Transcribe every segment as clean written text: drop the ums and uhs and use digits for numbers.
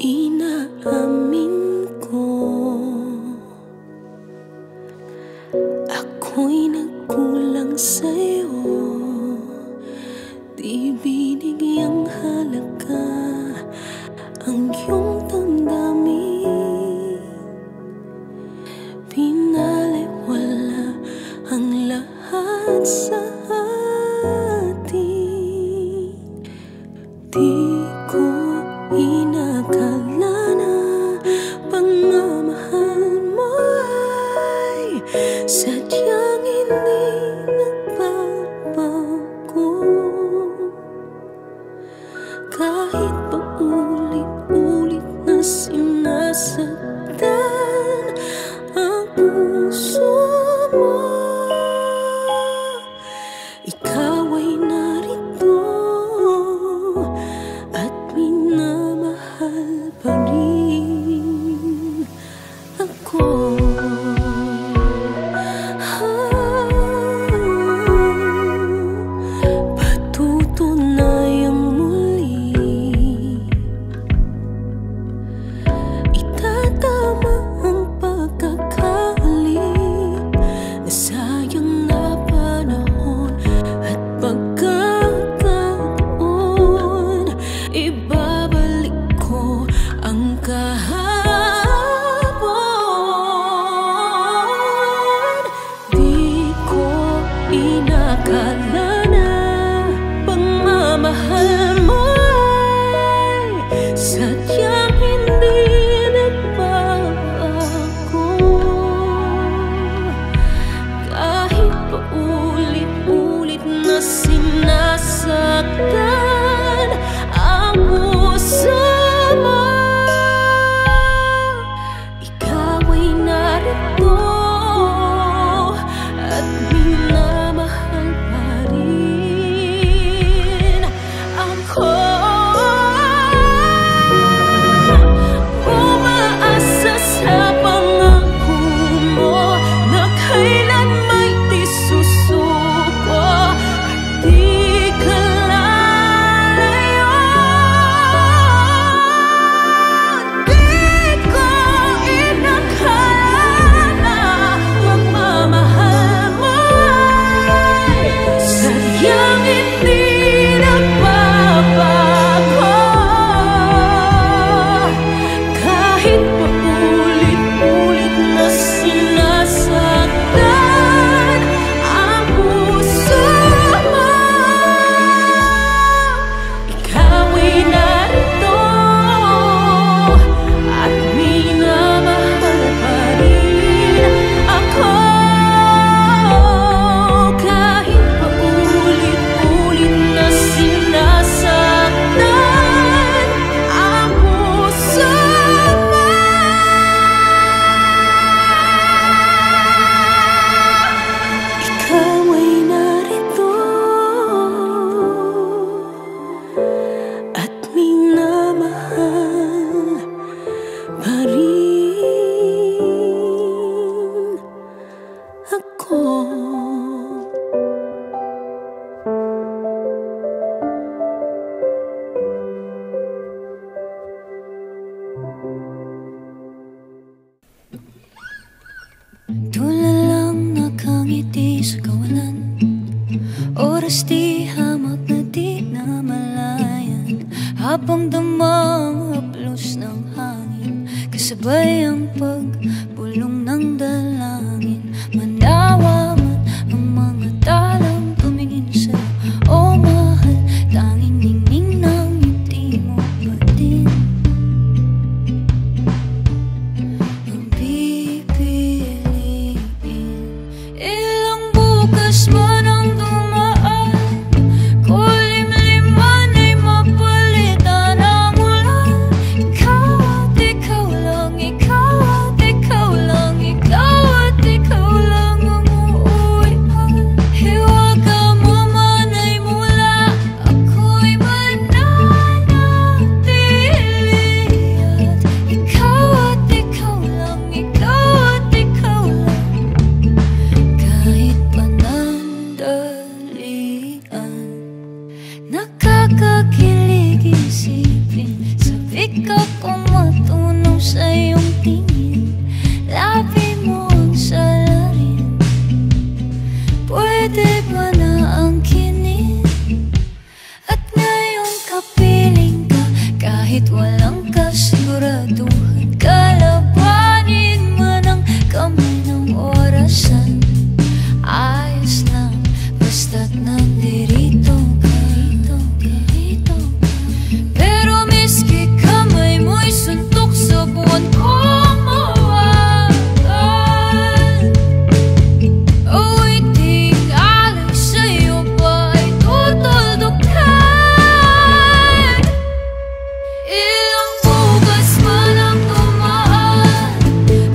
Inaamin ko, ako'y nagkulang sa'yo. Di binigyang halaga ang iyong damdamin. Pinaliwala ang lahat sa atin. Di ko inakala na pagmamahal mo ay sadyang hindi nagbabago. Kahit pa ulit-ulit na sinasaktan ang puso mo, ikaw ay narito at minamahal pa rin ako. Patutunayang muli, itatama ang pagkakamali na sayang na panahon at pagkakataon. Ibabalik ko ang kahapon. Di ko inakala na pagmamahal mo ay sadyang hindi nagbabago. Kahit pa ulit-ulit na sinasaktan ang puso mo, ikaw ay narito at minamahal pa rin ako. Umaasa sa pangako mo na kailan may di susuko at di ka lalayo. Di ko inakala na magmamahal mo ay sadyang hindi nagbabago. Kahit pa ulit-ulit na sinasaktan ang puso mo, ikaw ay narito at minamahal pa rin ako. Kahit pa ulit-ulit na sinasaktan ang puso mo, ikaw ay narito at minamahal pa rin ako. Tulalang nakangiti sa kawalan, oras di hamak na di namalayan, habang damang haplos ng hangin, kasabay ang pagbulong ng dalangin. Manawa man ang mga talang tumingin sa'yo, o mahal, tanging ningning ng ngiti mo pa din ang pipiliin. Ilang bukas man ang dumaan, kulimlim man ay mapalitan ang ulan. Ikaw at ikaw lang, ikaw at ikaw lang, ikaw sa iyong tingin, labi mo ang salarin. Pwede ba na angkinin? At ngayon kapiling ka, kahit walang kasiguraduhan. Kalabanin man ang kamay ng orasan, ayos lang, basta't nandirito ka. Pero miski kamay mo'y suntok sa buwan kong mawakan, ako'y tingalay sa'yo pa ay tutuldukan. Ilang bugas man ang tumaan,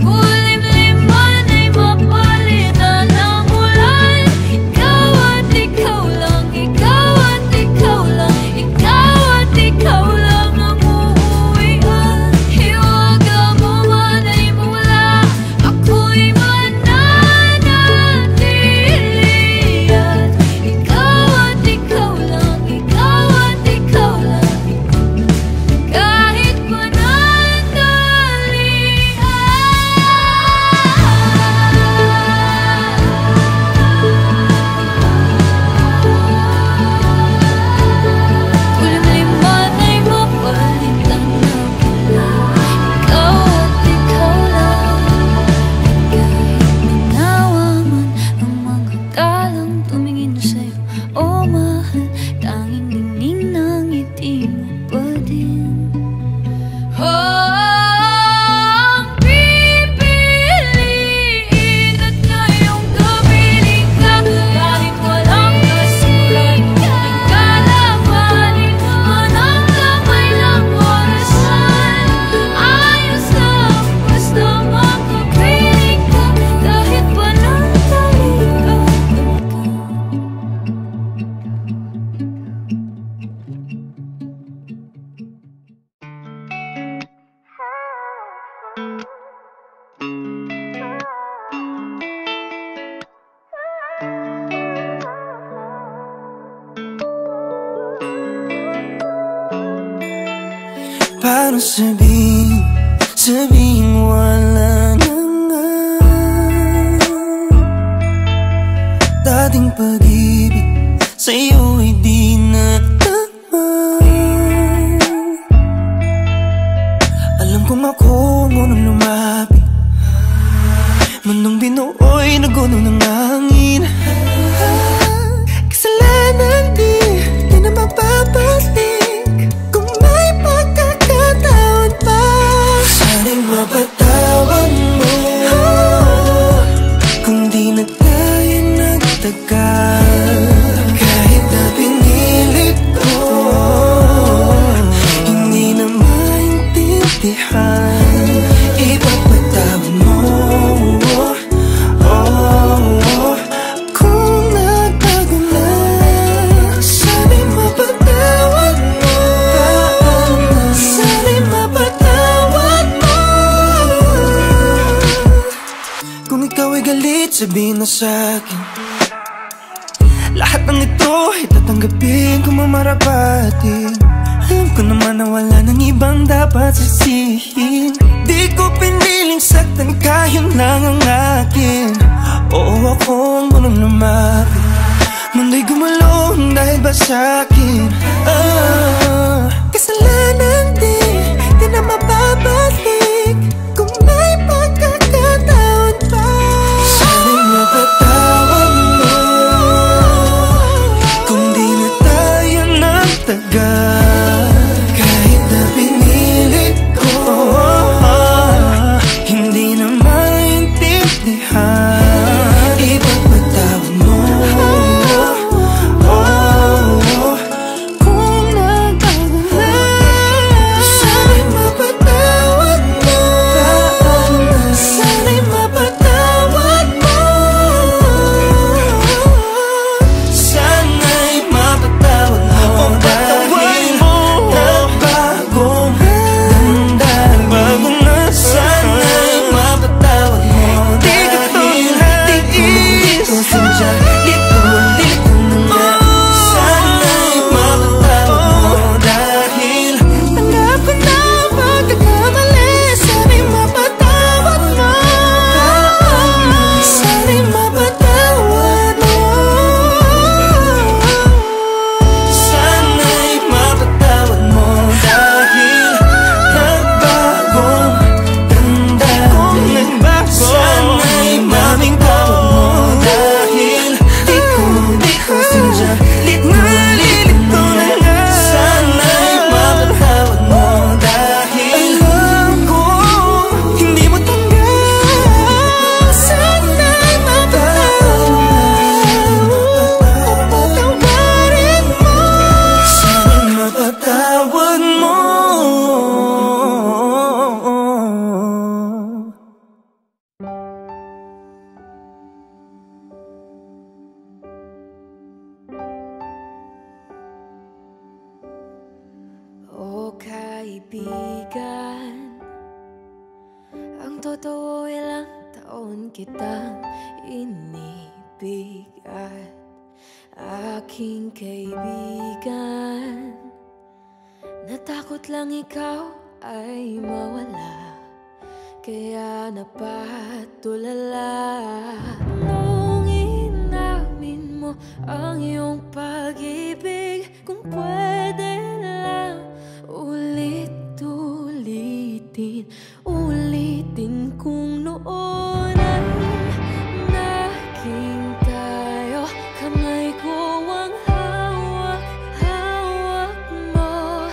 kulimliman ay mapalitan ang ulan. Ikaw at ikaw lang, ikaw at ikaw lang, ikaw at ikaw lang ang uuwian. Hiwaga mo man ay mawala, ako'y mananatili. At ikaw at ikaw lang, ikaw at ikaw lang, kahit panandalian. Kulimliman ay mapalitan ng ulan. Ikaw at ikaw lang, kahit manawa man ang mga talang tumingin sa'yo. O mahal, tanging ningning ng ngiti mo pa din. Ang pipiliin at ngayong kapiling ka, kahit walang kasiguraduhan. Kalabanin man ang kamay ng orasan, ayos lang, basta makapiling ka, kahit panandalian ka. Paano sabihin wala na nga dating pag-ibig sa'yo ay di na tama. Alam kong ako ang unang lumapit, mundong binuoy na guno ng hangin. Kasalanan di na mapapalik, kung may pagkakataon pa. Sana'y mapatawad mo, kung di na tayo nagtagal. Kahit na pinilit ko, hindi na maintindihan. Ipapatawad mo, kung nagtago na. Sana'y mapatawad mo, sana'y mapatawad mo. Kung ikaw ay galit, sabihin mo sa'kin. Lahat ng ito ay tatanggapin kung mamarapatin. Alam ko naman na wala nang ibang dapat sisihin. Di ko piniling saktan ka, yun lang ang akin. Oo, ako ang unang lumapit, mundo'y gumulong dahil ba sa'kin. Kasalanan di na mababalik, kung may pagkakataon pa. Sana'y mapatawad mo, kung di na tayo nagtagal. Kahit na pinilit ko, hindi na maintindihan. Ipagpatawad mo, kung nagtago na. Kung totoo, ilang taon kitang inibig at aking kaibigan. Natakot lang ikaw ay mawala, kaya napatulala. Nung inamin mo ang iyong pag-ibig, kung pwede lang ulit-ulitin, ulitin kung noon ay naging tayo. Kamay ko ang hawak-hawak mo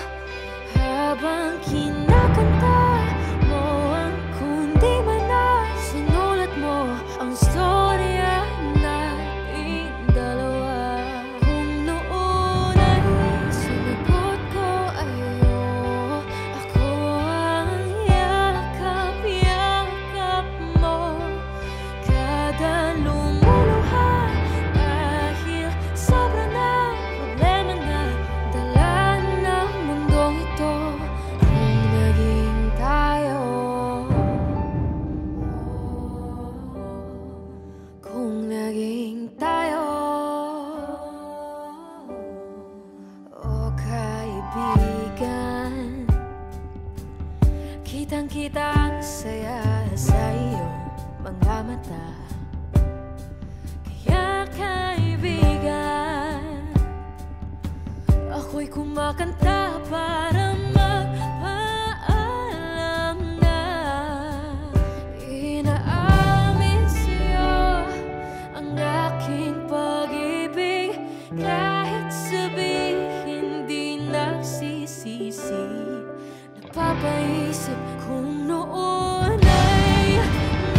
habang kinakanta mo ang kundi man na sinulat mo ang storya nating dalawa. Kung noon ay sinagot ko ayo, ako ang yakap-yakap mo. Kada lumuluha dahil sobra na problema na dala ng mundong ito. Kung naging tayo, kung naging tayo, o kaibigan, kitang-kita ang saya sa iyong mga mata. Kaya kaibigan, ako'y kumakanta para magpaalam na inaamin sa'yo ang aking pag-ibig. Kahit sabihin di nagsisisi, napapaisip kung noon ay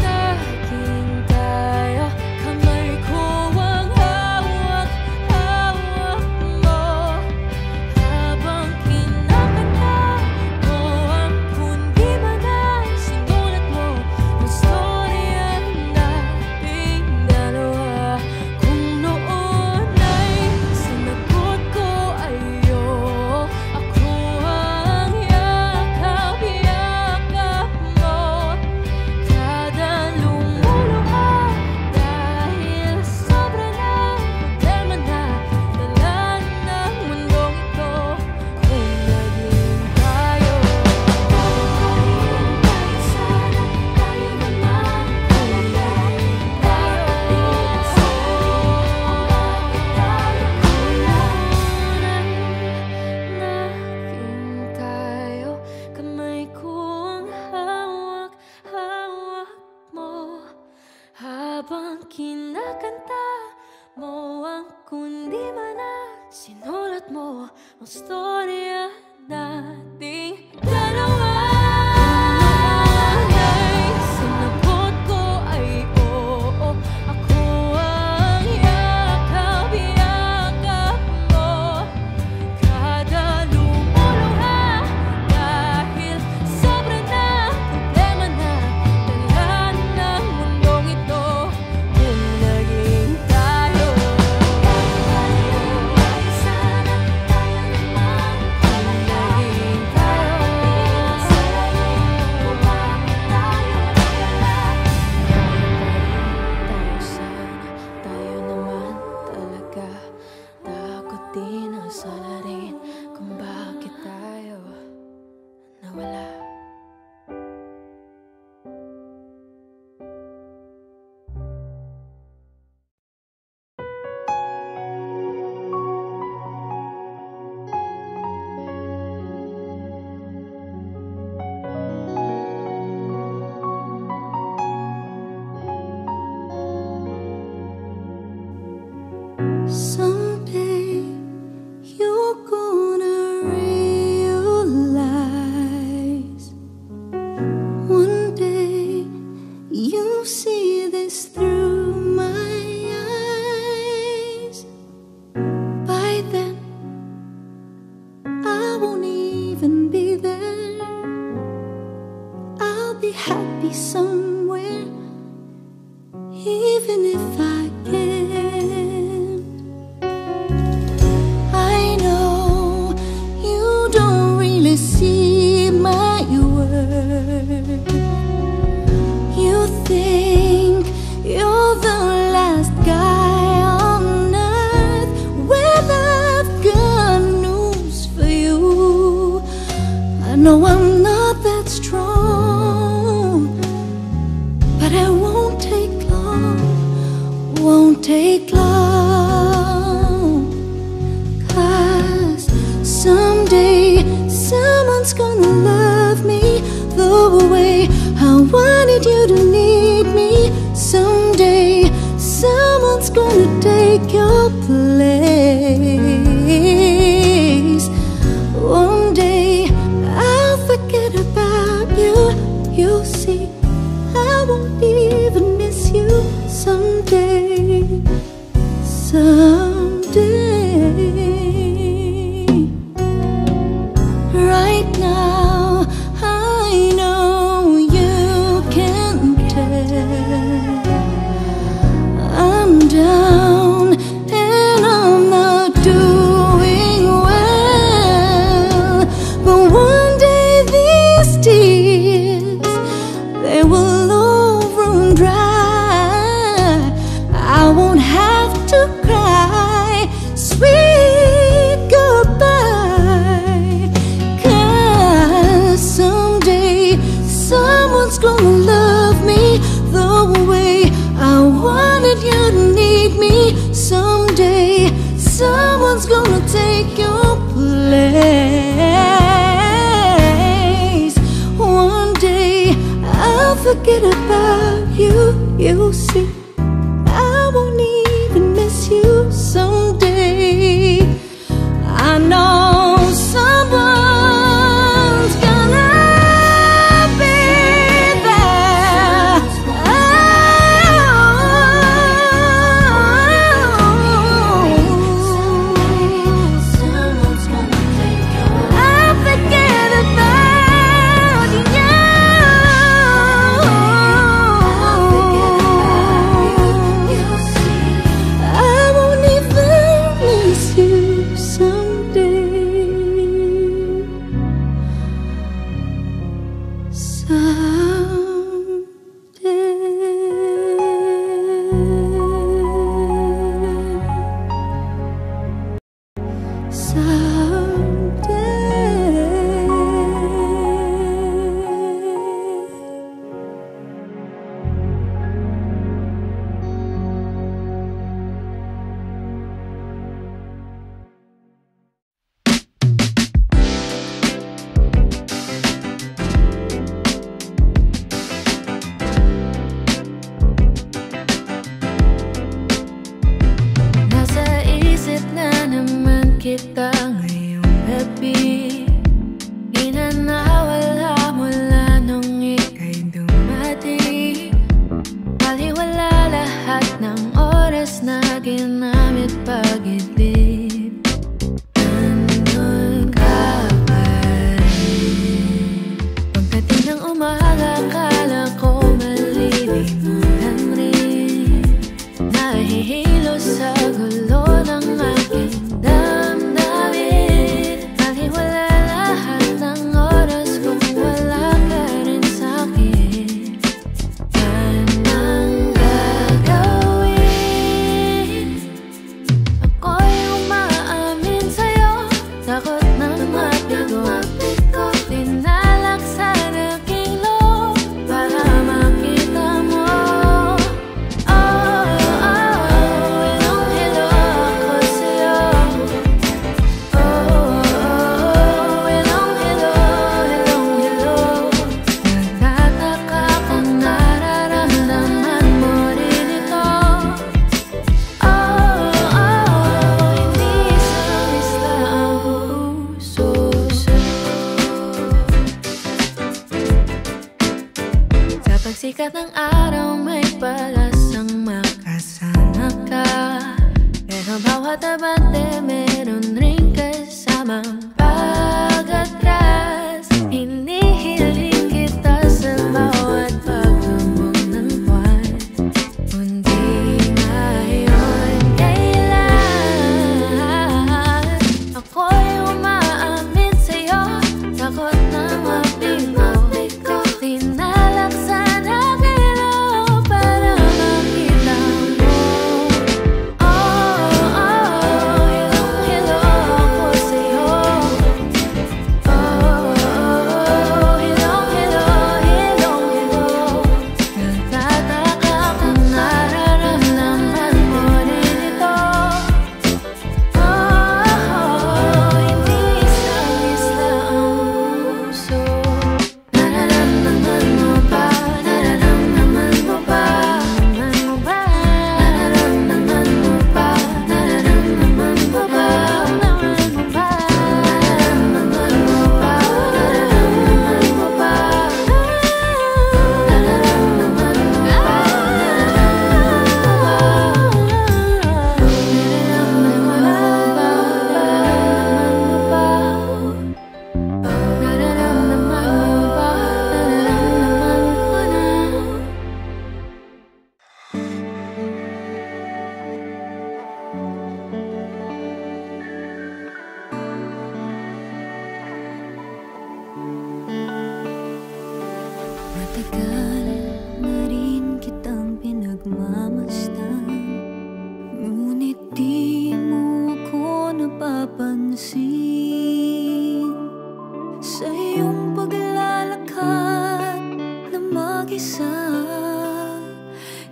naging tayo. Kamay ko ang hawak-hawak mo habang kinakanta mo ang kundi man na sinulat mo ang storya nating dalawa. Kung noon ay sinagot ko ayo, ako ang yakap-yakap mo. Kada lumuluha dahil sobra na problema na dala ng mundong ito. Kung naging tayo, sana tayo naman. Kung naging tayo, naging tayo. Kamay ko ang hawak-hawak mo habang kinakanta mo ang kundi man na sinulat mo ang storya nating dalawa. Ay sinagot ko ay oo, ako ang yakap-yakap mo. Kada lumuluha dahil sobra na problema na dala ng mundong ito. Kung naging tayo, sana tayo naman. Kung naging take long, 'cause someday someone's gonna love me the way I wanted you to need me. Someday someone's gonna take your place. One day I'll forget about you. You'll see I won't even miss you. Someday, right now I know you can tell I'm down and I'm not doing well. But one day these tears, they will all run dry. I won't have to cry sweet goodbye, 'cause someday someone's gonna love me the way I wanted you to need me. Someday someone's gonna take your place. One day I'll forget about you. You'll see I won't even miss you. Someday I know someone's gonna be there. Someone's gonna take your place. I'll forget about you. I won't even miss you someday. Nasa isip na naman kita ngayong gabi. Inanawala mula nung ika'y dumating. Baliwala lahat ng oras na ginamit pag-idlip. Nandun ka pa rin. Pagdating ng umaga, akala ko malilimutan rin. Nahihilo sa gulo ng aking damdamin. Baliwala lahat ng oras kung wala ka rin sa'kin. Anong gagawin? Ako'y umaamin sa'yo. Takot na mabigo. Tinalaksan aking loob para makita mo. Pagsikat ng araw may palasang makasama ka. Pero bawat abante meron ring kasamang pag-atras. Hinihiling kita sa bawat pagdamog ng buwan. Kundi ngayon kailan ako'y umaamin sa'yo. Takot na mabigo. Tinalaksan aking loob para makita mo. Hilong-hilo ako sa'yo.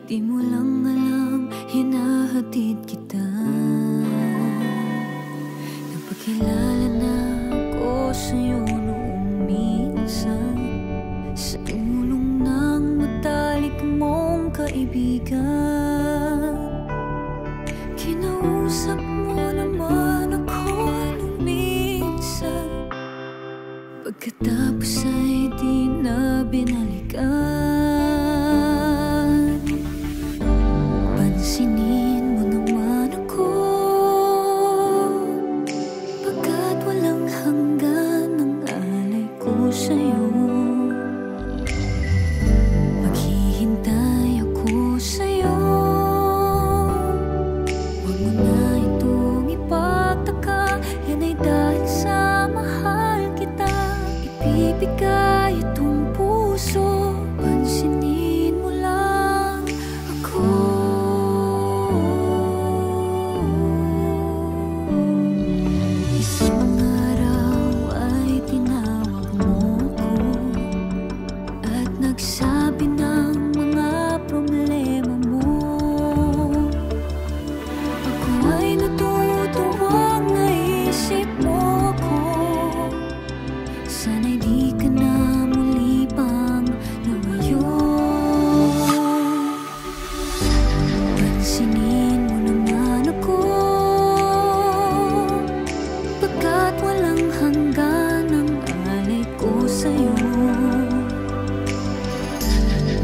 Di mo lang alam, hinahatid kita. Napakilala na ako sa'yo noong minsan, sa ulong ng matalik mong kaibigan. Kinausap mo naman ako nung minsan, pagkatapos ay di na binalikan. Pansinin mo naman ako, pagkat walang hanggan ang alay ko sa'yo. Maghihintay ako sa'yo, huwag mo na itong ipagtaka. Yan ay dahil sa mahal kita, ibibigay itong puso. Pansinin mo lang ako. Isang araw ay tinawag mo ko at nagsabi ng mga problema mo. Ako ay natutuwang naisip mo ko. Sana'y di ka na muli pang lumayo. Pansinin mo naman ako, pagkat walang hanggan ang alay ko sa'yo.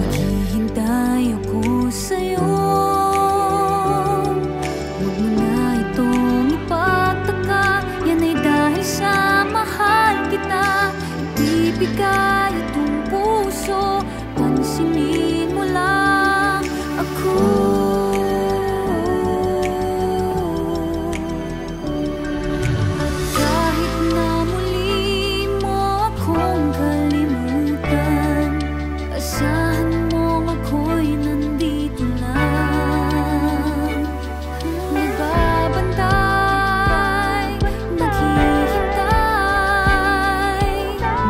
Maghihintay ako sa'yo, huwag mo na itong ipagtaka. Yan ay dahil sa mahal kita, ibibigay itong puso. Pansinin mo lang ako. At kahit na muli mo akong kalimutan, asahan mong ako'y nandito lang. Nagbabantay, naghihintay,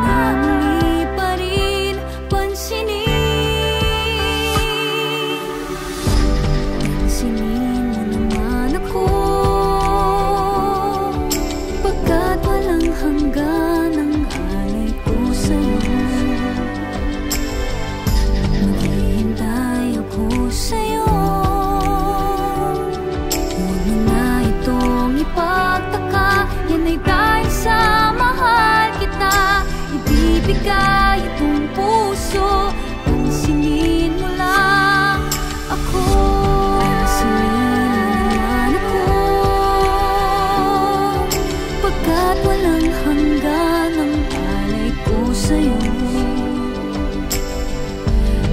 na muli pa rin pansinin. Pansinin mo naman ako, pagkat walang hanggan ang alay ko sa'yo. Maghihintay ako sa'yo, huwag mo na itong ipagtaka. Yan ay dahil sa mahal kita, ibibigay itong puso. Pansinin mo lang ako. Pansinin mo naman ako, pagkat walang hanggan ang alay ko sa'yo.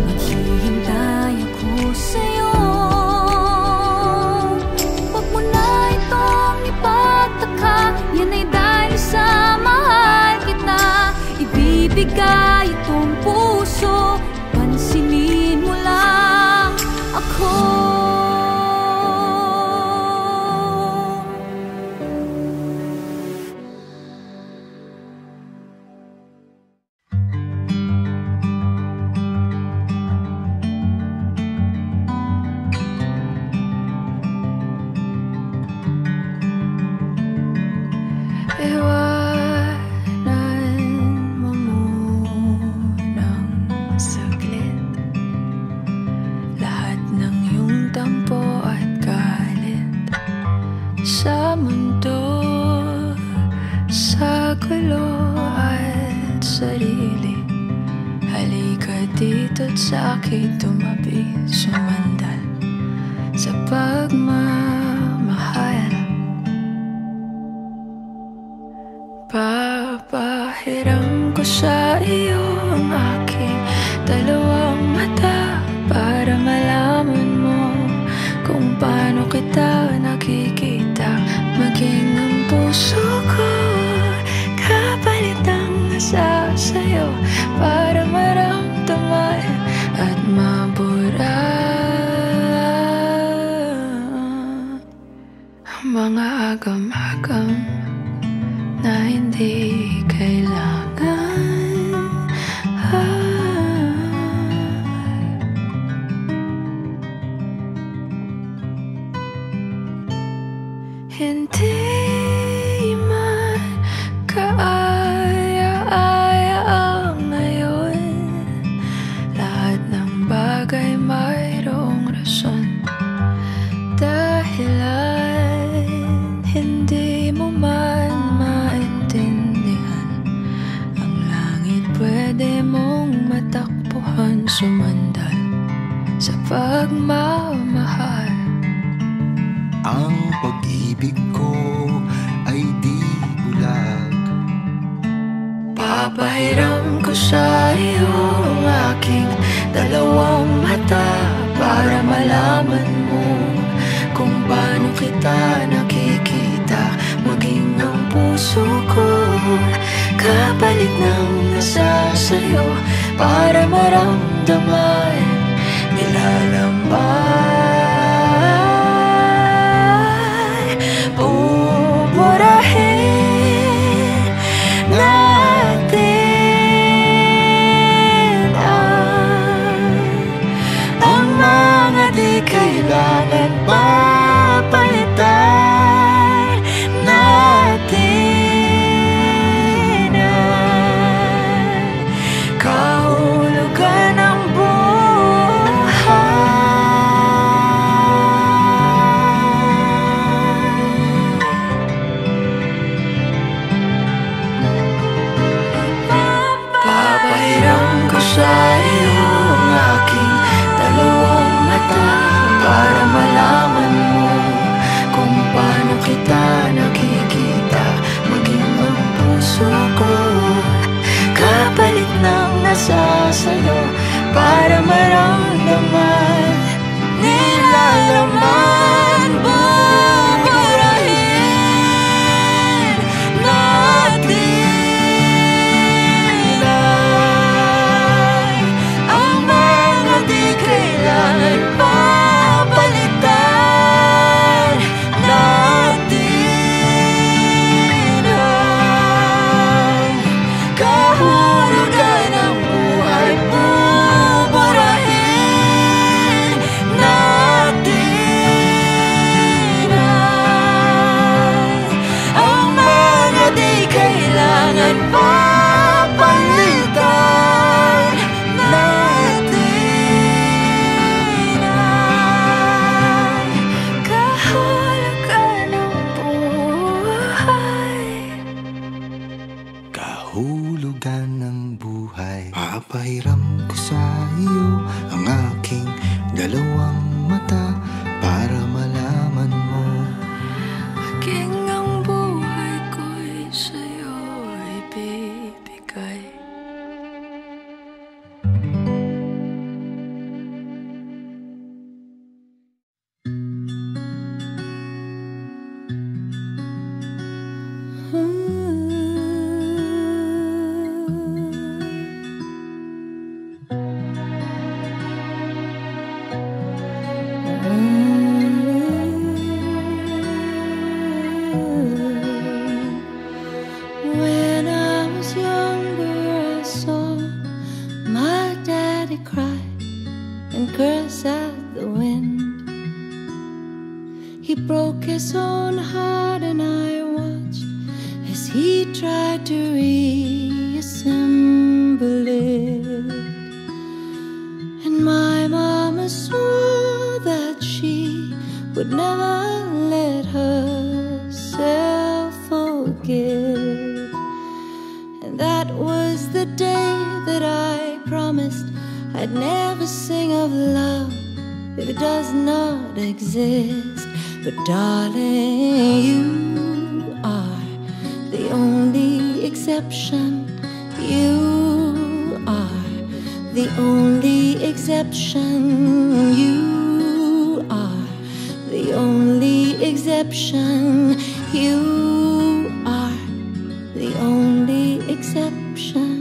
Maghihintay ako sa'yo, huwag mo na itong ipagtaka. Yan ay dahil sa mahal kita, ibibigay itong puso. Pansinin mo lang ako. Iwanan mo munang saglit lahat ng iyong tampo at galit sa mundo, sa gulo at sarili. Halika dito't sa akin tumabi, sumandal sa pagmamahal. Papahiram ko sa iyo ang aking dalawang mata para malaman mo kung paano kita nakikita. Maging ang puso ko kapalit ang nasa sa'yo, para maramdaman at mabura ang mga agam-agam na hindi kailangan. Hindi man kaaya-aya ang ngayon. Lahat ng bagay mayroong rason. Dahilan hindi mo man maintindihan. Ang langit pwede mong matakbuhan. Sumandal sa pagmamahal. Ang pag-ibig ko ay di bulag. Papahiram ko sa iyo ang aking dalawang mata para malaman mo kung paano kita nakikita. Maging ang puso ko kapalit ng nasa sa'yo para maramdaman nilalambay. Pupurahin natin ang mga di kailangan papalitan natin ang kahulugan ng sa iyo ang aking dalawang mata para malaman mo kung paano kita nakikita. Maging ang puso ko kapalit ng nasa sa'yo para maramdaman nilalaman. Buburahin natin papalitan natin ang kahulugan ng buhay. Buburahin natin ang mga di kailangan papalitan natin. Kahulugan ng buhay. Papahiram ko sa iyo ang aking dalawang mata para malaman mo. Maging ang buhay ko'y sa'yo ibibigay. When I was younger, I saw my daddy cry and curse at the wind. He broke his own heart and I watched as he tried to reassemble it. And my mama swore that she would never let herself forget. And that was the day that I promised I'd never sing of love if it does not exist. But darling, you are the only exception. You are the only exception. You are the only exception. You are the only exception.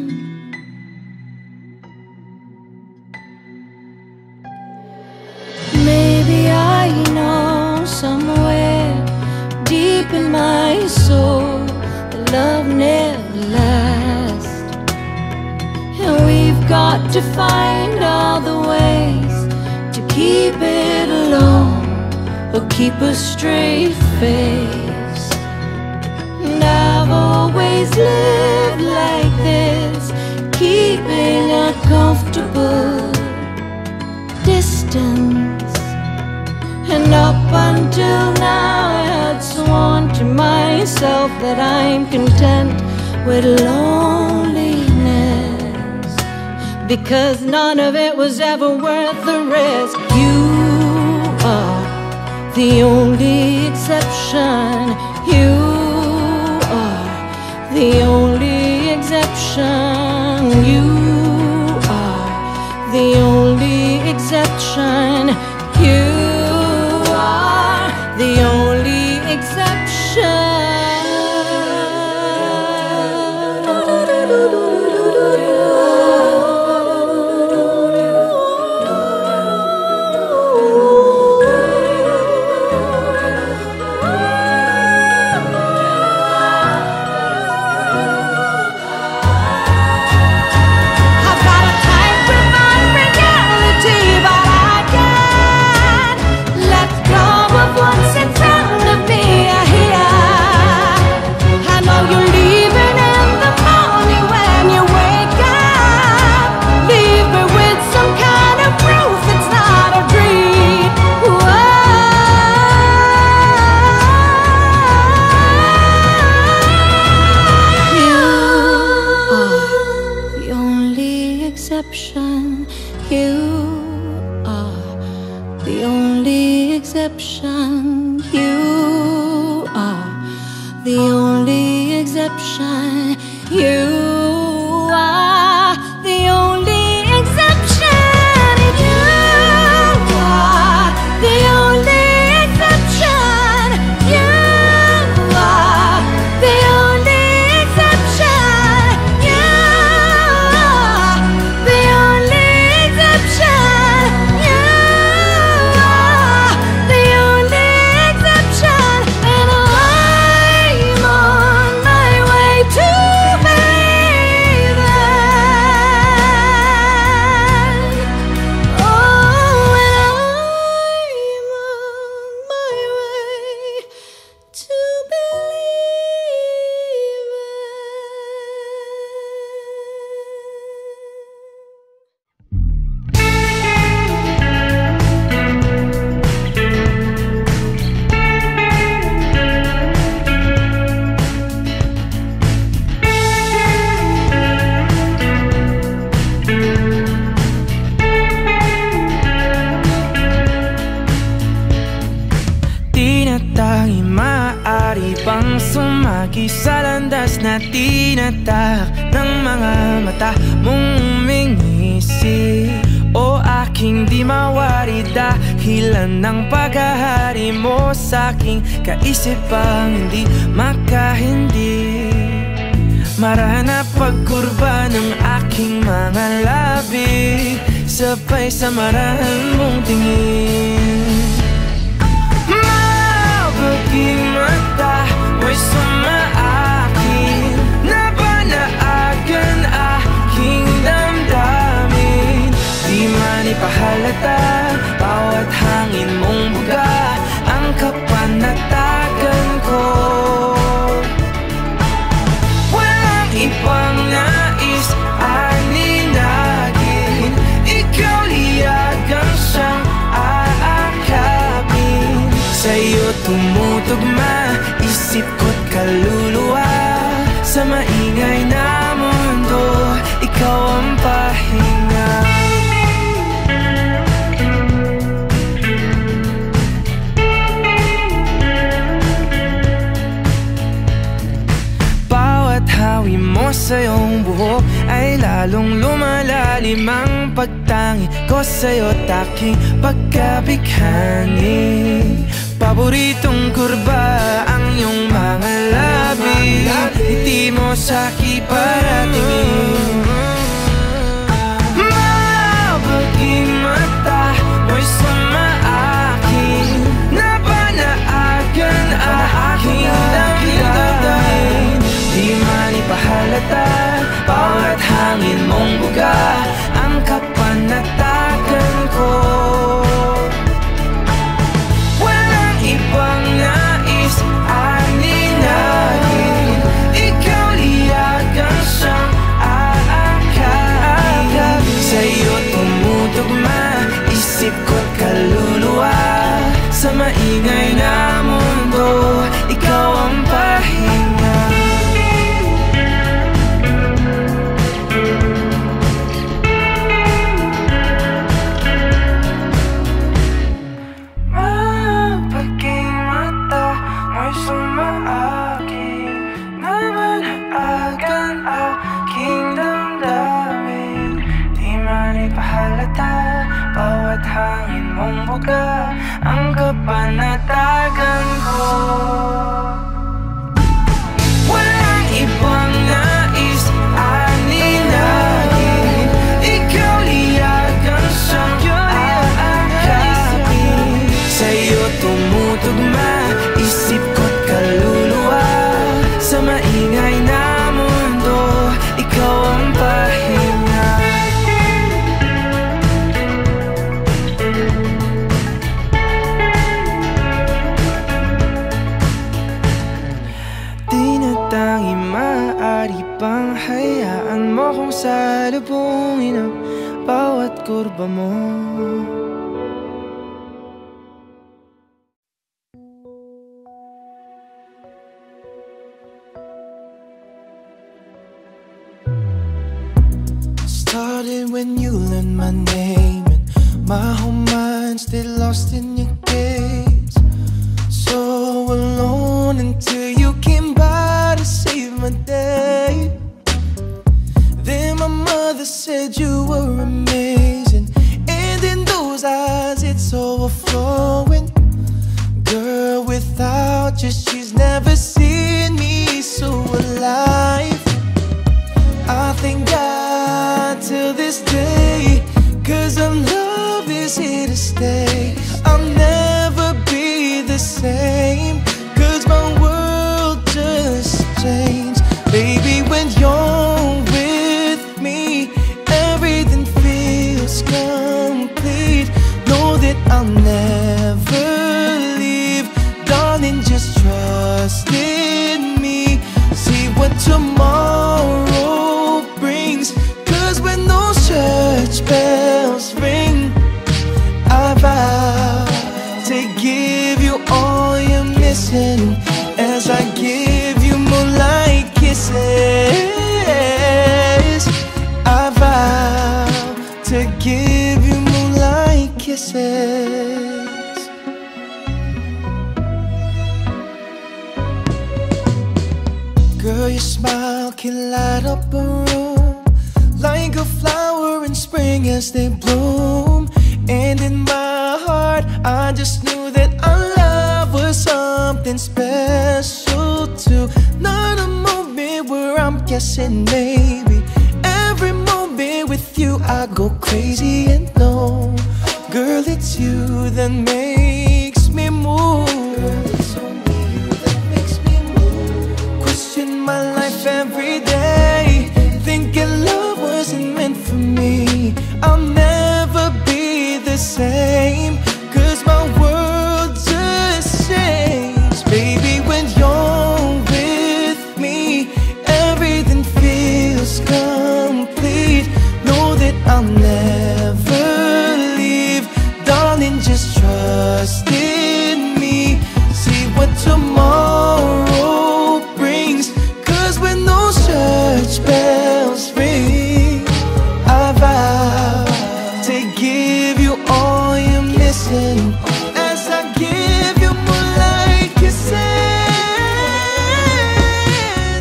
Maybe I know somewhere deep in my soul that love never lasts. And we've got to find all the ways to keep it alone or keep a straight face. always lived like this, keeping a comfortable distance. And up until now I had sworn to myself that I'm content with loneliness, because none of it was ever worth the risk. You are the only exception. You are the only exception. You are the only exception. You are the only exception. You are the only exception. You are the only exception. You are the only exception. You are the only exception. You are the only exception. You are the only exception. You are the only exception. And I'm on my way to believe it. Oh, and I'm on my way to believe Tinatangi maaari bang sumagi sa landas na tinatak ng mga mata mong umingisi? O aking di mawari dahilan ng paghahari mo sa'king kaisipang hindi makahindi. Marana pagkurba ng aking mga labi, sabay sa marahan mong tingin. Mabuting mata mo'y sumaakin, nabanaagan aking damdamin. Di man ipahalata bawat hangin mong buga ang kapanatagan ko. Walang ibang nais aninagin, ikaw liyagang siyang aakapin. Sa'yo tumutugma isip ko't kaluluwa, sa maingay na mundo ikaw ang pahinga. Bawat hawi mo sa iyong buhok ay lalong lumalalim ang pagtangi ko sa'yo't aking pagkabighani. Paboritong kurba ang iyong mga labi, ngiti mo sa'ki paratingin. Mabuting mata mo'y sumaakin, nabanaagan aking damdamin. Di man ipahalata bawat hangin mong buga ang kapanatagan ko. Walang ibang nais aninagin, ikaw liyagang mong buka ang kapanatagan ko. Walang ibang nais aninagin, ikaw liyagan siyang aakapin. Sa'yo tumutugma isip ko't kaluluwa, sa maingay na mundo ikaw ang pahinga. Di na tangi maaari pang hayaan mo kung salubungin ang bawat kurba mo. Started when you learned my name, and my whole mind stayed lost in your gaze. So alone until you came by to save my day. Then my mother said you were amazing, and in those eyes it's overflowing. Girl, without you she's never seen me so alive. I thank God till this day, 'cause our love is here to stay. I'll never be the same, 'cause my world just changed. Baby, when you're with me, everything feels complete. Know that I'll never leave. Darling, just trust in me. See what tomorrow brings, 'cause when those church bells ring, I vow to give you all you're missing, as I give you moonlight kisses. I vow to give you moonlight kisses. Girl, your smile can light up a room like a flower in spring as they bloom. And in my heart I just knew that our love was something special too. Not a moment where I'm guessing maybe. Every moment with you I go crazy and know, girl, it's you that makes me move. Girl, it's only you that makes me move. Question my life every day, thinking love wasn't meant for me. I'll never be the same, 'cause my world just changed. Baby, when you're with me, everything feels complete. Know that I'll never leave. Darling, just trust in me. See what tomorrow brings, 'cause when those church bells ring, I vow to give you all you're missing, as I give you moonlight kisses.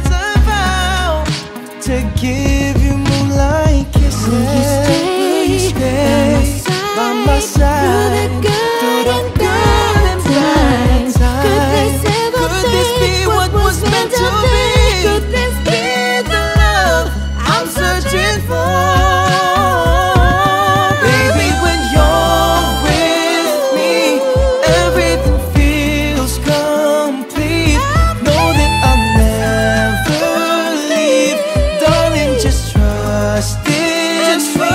I vow to give you moonlight kisses. Will you stay by my side through the good and bad times? Could this be what was meant to be? Could this be the love I'm searching for? Baby, when you're with me, everything feels complete. Know that I'll never leave. Darling, just trust in me.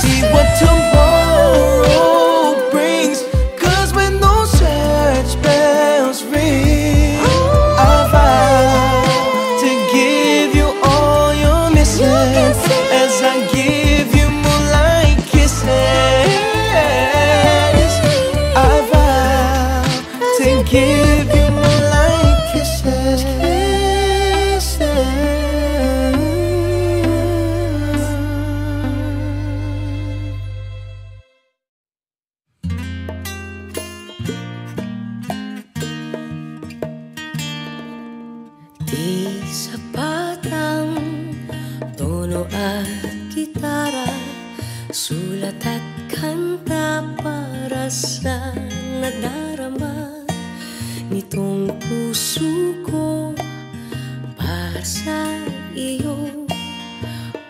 See what tomorrow brings, 'cause when those church bells ring, I vow to give you all you're missing, as I give you moonlight kisses. I vow to give you moonlight kisses. Di sapat ang tono at gitara, sulat at kanta para sa nadarama nitong puso ko para sa iyo.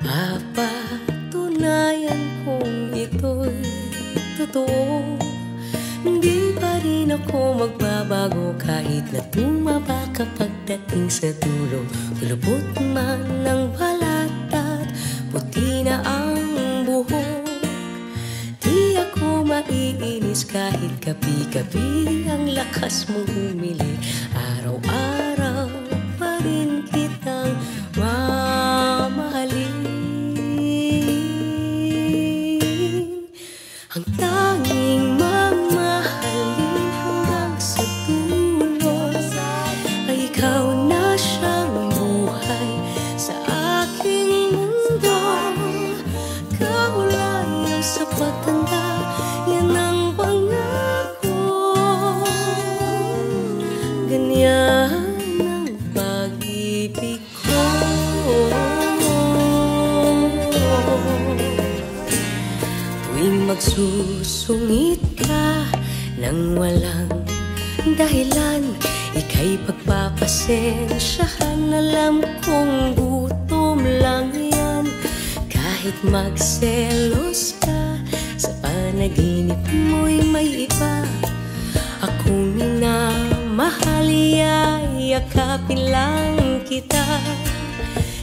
Papatunayan kong ito'y totoo. Hindi pa rin ako magbabago kahit na tumaba ka pagdating sa dulo. Kulubot man ng balat at puti na ang buhok. Di ako maiinis kahit gabi-gabi ang lakas mong humiling. Araw-araw pa rin kitang mamahalin. Ang tanging mamahalin hanggang sa dulo ay ikaw na siyang buhay sa aking mundo. Kaulayaw sa pagtanda, yan ang pangako. Ganyan ang pag-ibig ko. Tuwing magsusungit ka nang walang dahilan, ika'y pagpapasensyahan. Alam kong gutom lang yan. Kahit magselos ka, sa panaginip mo'y may iba. Akong minamahal, yakapin lang kita.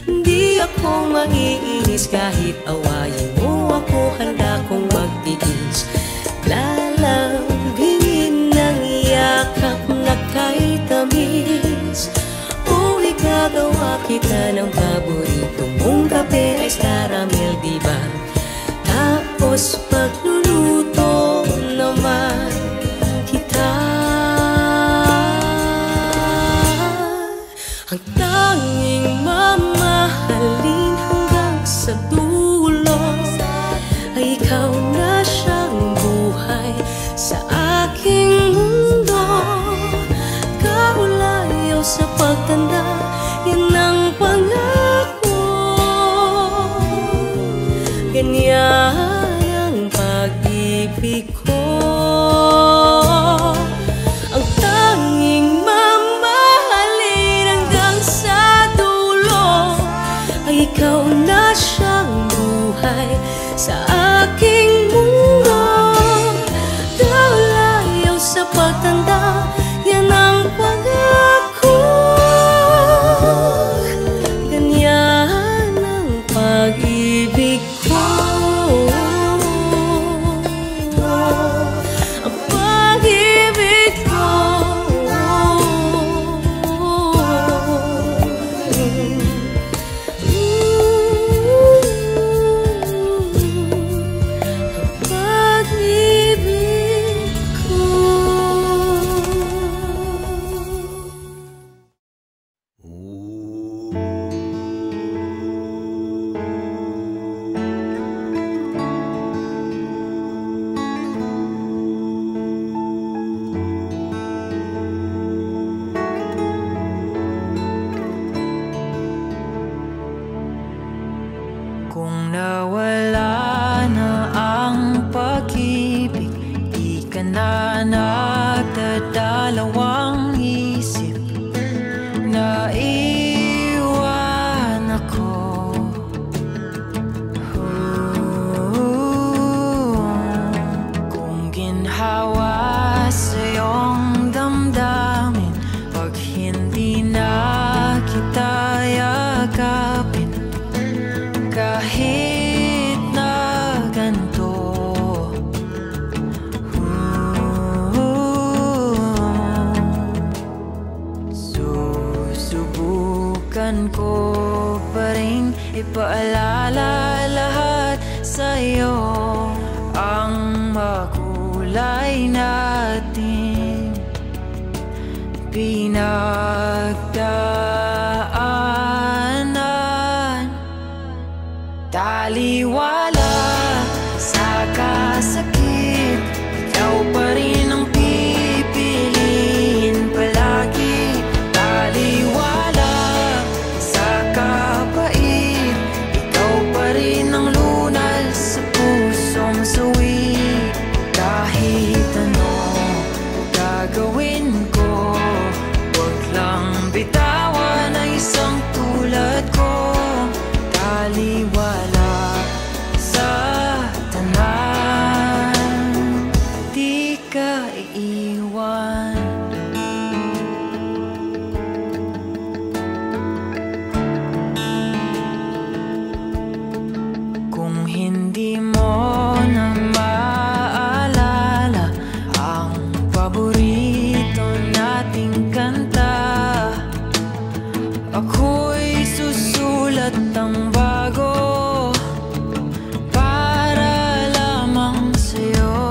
Hindi ako maiinis kahit awayin mo ako. Handa kong magtiis, lalambingin ng yakap na kay tamis. O igagawa kita ng paborito mong kape, ay caramel, diba? Tapos pagluluto naman kita. Ang tanging mamahalin hanggang sa dulo ay ikaw na siyang buhay sa aking mundo. Kaulayaw sa pagtanda, yan ang pangako. Ganyan ang pag-ibig ko. Ang tanging mamahalin hanggang sa dulo ay ikaw na siyang buhay sa aking mundo. Kaulayaw sa pagtanda, yan ang pangako. Ganyan ang pag-ibig ko. Ang pag-ibig ko. Kung nawala na ang pag-ibig, di ka na nagdadalawang isip. Naiwan ako. Kung ginhawa sa iyong damdamin, pag hindi na kita yakapin, kahit na ganito, susubukan ko pa rin ipaalala lahat sa'yo ang makulay natin pinagdaanan. Taliwala sa kasakit, ikaw pa rin ang pipiliin palagi. Taliwala sa kapait, ikaw pa rin ang lunas sa pusong suwi. Kahit paborito nating kanta. Ako'y susulat ng bago para lamang sa'yo.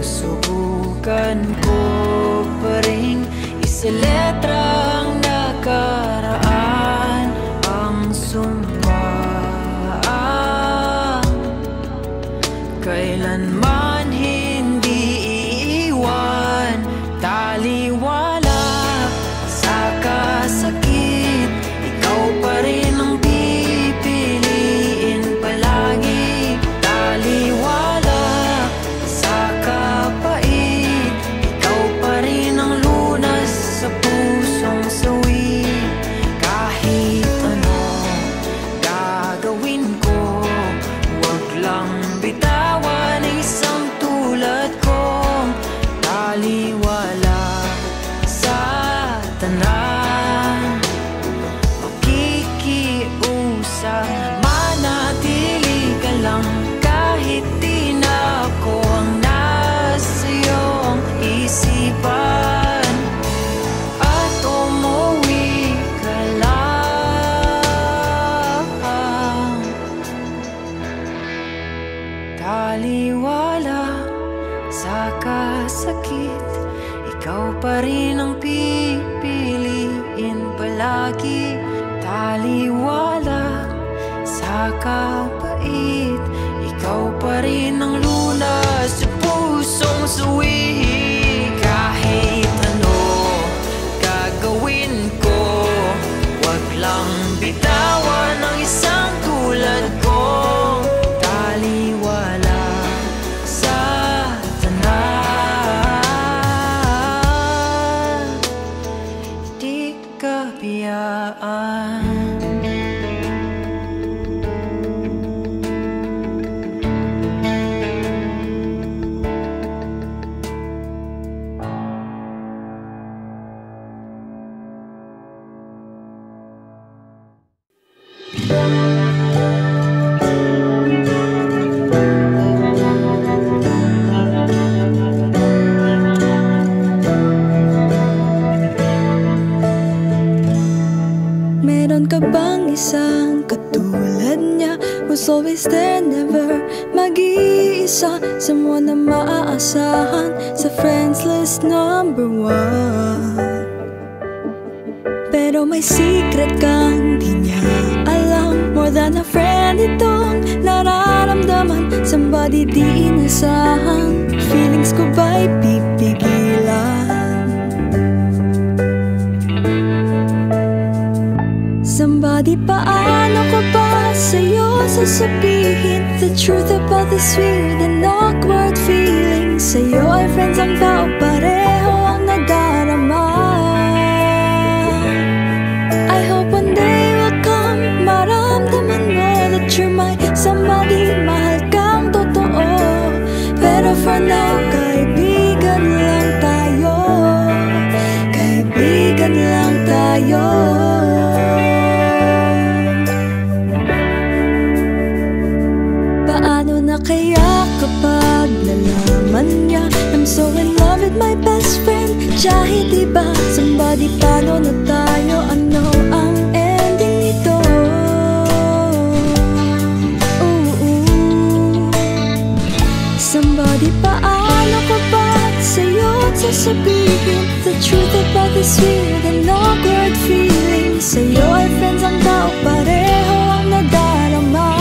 Susubukan ko pa rin isaletra ang nakaraan, ang sumpa kailanman hindi iiwan. Taliwala sa kasakit, ikaw pa rin ang pipiliin palagi. Taliwala sa kapait, ikaw pa rin ang lunas sa pusong sawi. Kahit ano gagawin ko, wag lang bitawan isang tulad kong taliwala sa tanan. Makikiusap, manatili ka lang kahit di na ako ang nasa iyong isipan. At umuwi ka lang. Taliwala sa kasakit, ikaw pa rin ang pipiliin palagi. Taliwala sa kapait, ikaw pa rin ang lunas sa pusong suwi. Kahit ano gagawin ko, wag lang bitawan ang isang tulad kong taliwala sa tanan. Di ka biyaan. Meron ka bang isang katulad niya, who's always there, never mag-iisa, someone na maaasahan sa friends list #1. Pero may secret kang di niya alam, more than a friend itong nararamdaman. Somebody di inasahan, feelings ko ba'y pipigilan? Somebody, paano ko ba sa'yo sasabihin the truth about this weird and awkward feeling? Sa'yo ay friends ang tao, pareho ang nadarama. I hope one day will come, maramdaman mo that you're my somebody, mahal kang totoo. Pero for now, kaibigan lang tayo, kaibigan lang tayo. Paano na kaya kapag nalaman niya I'm so in love with my best friend? Kahit iba, somebody, paano na tayo? Ano ang ending nito? Somebody, paano ko ba sa'yo sasabihin the truth about this weird and awkward feeling? Sa'yo ay friends ang tao, pareho ang nadarama.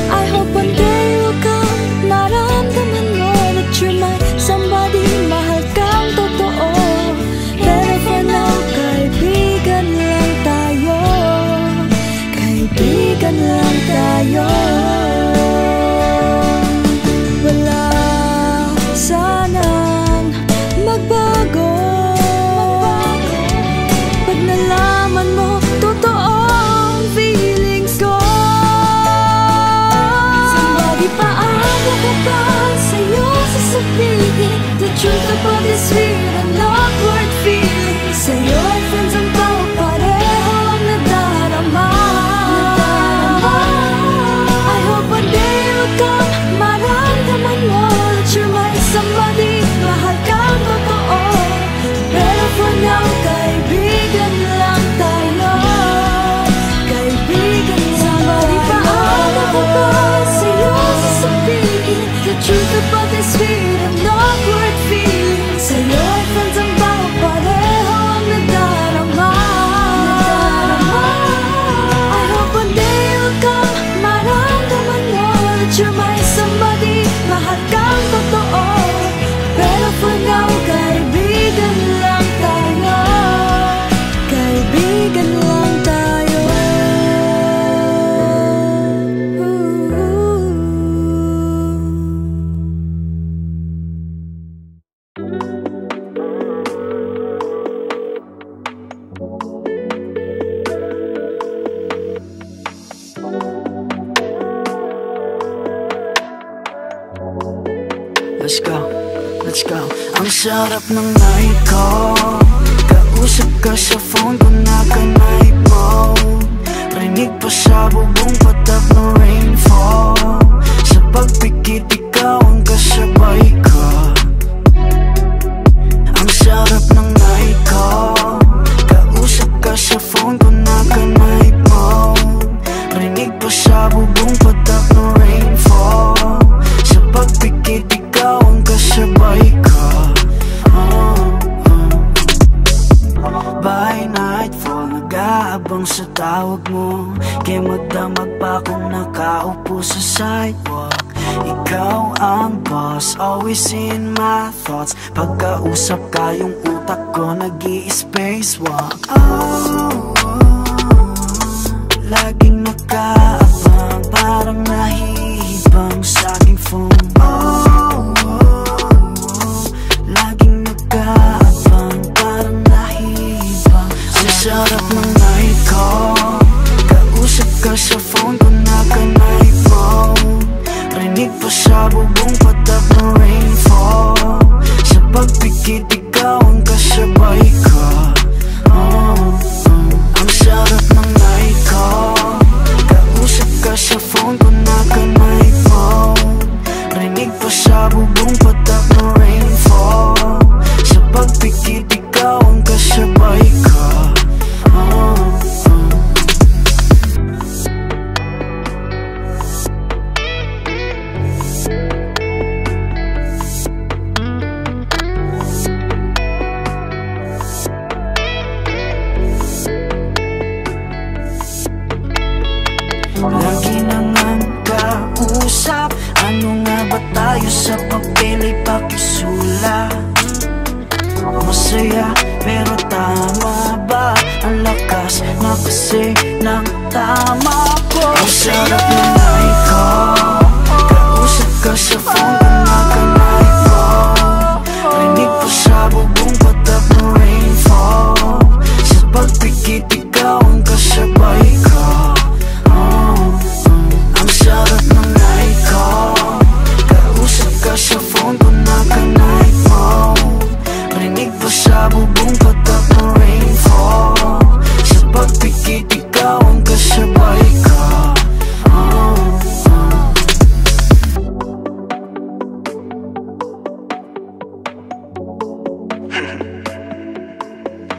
I hope one day will come, maramdaman mo that you're my somebody, mahal kang totoo. Pero for now, kaibigan lang tayo, kaibigan lang tayo. Wala sanang magbago pag nalaman mo totoo ang feelings ko. Somebody, paano ko ba sa'yo sasabihin the truth about this weird and awkward feeling? Sa'yo ay friends ang tao, pareho ang nadarama. I hope one day will come, you're my somebody, mahal kang totoo. Pero for now, kaibigan lang tayo. Kaibigan lang tayo. Let's go, let's go. Ang sarap ng night ko. Kausap ka sa phone ko, naka-night mode. Rinig pa sa bubong patak ng rainfall. Sa pagpikit ikaw ang kasabay ko. Ang sarap ng night ko. Kausap ka sa phone ko, naka-night mode. Rinig pa sa bubong patak ng rainfall. Sa pagpikit ikaw ang kasabay ko. By nightfall, nag-aabang sa tawag mo. Kaya magdamag pa kung nakaupo sa sidewalk. Ikaw ang boss, always in my thoughts. Pagkausap ka, yung utak ko nag-i-spacewalk. Laging nag-aabang, parang nahihibang sa aking phone. Laging nag-aabang, parang nahihibang. Ang sarap ng night ko. Kausap ka sa phone ko, naka-night mode. Rinig pa sa bubong patak ng rainfall. Sa pagpikit ikaw ang kasabay ko. Ang sarap ng night ko. Kausap ka sa phone ko, naka-night mode. Rinig pa sa bubong patak ng rainfall. Sa pagpikit ikaw ang kasabay ko. Lagi nang ang kausap. Ano nga ba tayo sa papel ay pakisulat? Masaya pero tama ba? Ang lakas na kasi ng tama ko. Ang sarap ng night ko. Kausap ka sa phone ko, naka-night mode. Rinig pa sa bubong patak ng rainfall. Sa pagpikit ikaw ang kasabay ko. Ang sarap ng night ko. Kausap ka sa phone ko, naka-night mode. Rinig pa sa bubong patak ng rainfall. Sa pagpikit ikaw ang kasabay ko.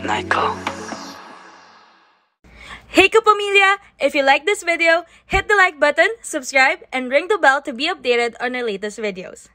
Night ko. Hey Kapamilya! If you like this video, hit the like button, subscribe, and ring the bell to be updated on our latest videos.